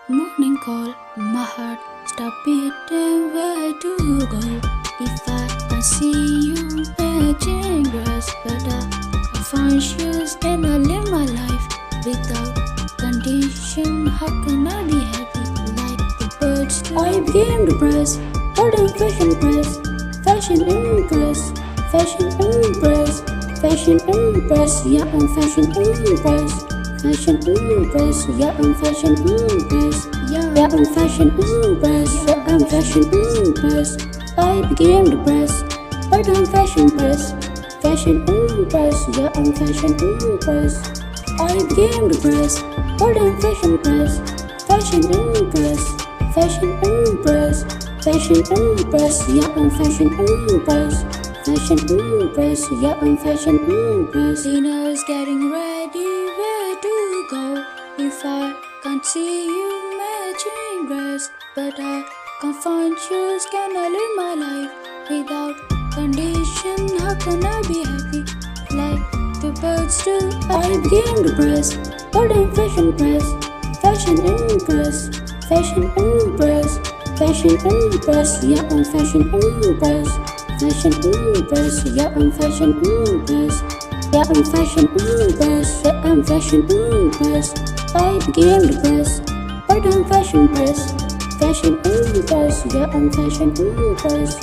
Morning call, my heart stop beating. Where to go? If I can see you matching dress, better I find shoes and I live my life without condition. How can I be happy like the birds do? I became depressed, golden fashion press, fashion impress, fashion impress, fashion impress, yeah I'm fashion impress. Fashion impress, yeah I'm fashion impress, yeah I'm fashion impress, yeah I'm fashion impress. I became depressed, but I'm fashion press, fashion impress, yeah I'm fashion impress. I became depressed, but I'm fashion press, fashion impress, fashion impress, fashion impress, yeah I'm fashion impress, fashion impress, yeah I'm fashion impress. Dinner's getting ready. Go if I can't see you matching dress, but I can't find shoes. Can I live my life without condition? How can I be happy like the birds do? I became depressed, but I'm fashion press, fashion impress, fashion impress, fashion impress, yeah I'm fashion impress, fashion impress, yeah I'm fashion impress. Yeah, I'm fashion impress, yeah, I'm fashion impress. I became depressed, but I'm fashion press, fashion impress, yeah, I'm fashion impress.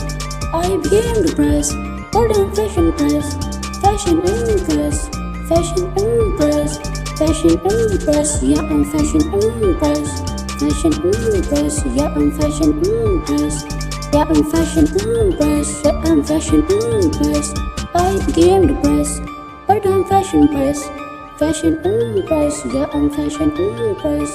I became depressed, but I'm fashion press, fashion impress, fashion impress, fashion impress, yeah, I'm fashion impress, fashion impress, yeah, I'm fashion impress, yeah, I'm fashion impress, yeah, I'm fashion impress. I became depressed, but I'm fashion press, fashion impress, yeah I'm fashion impress.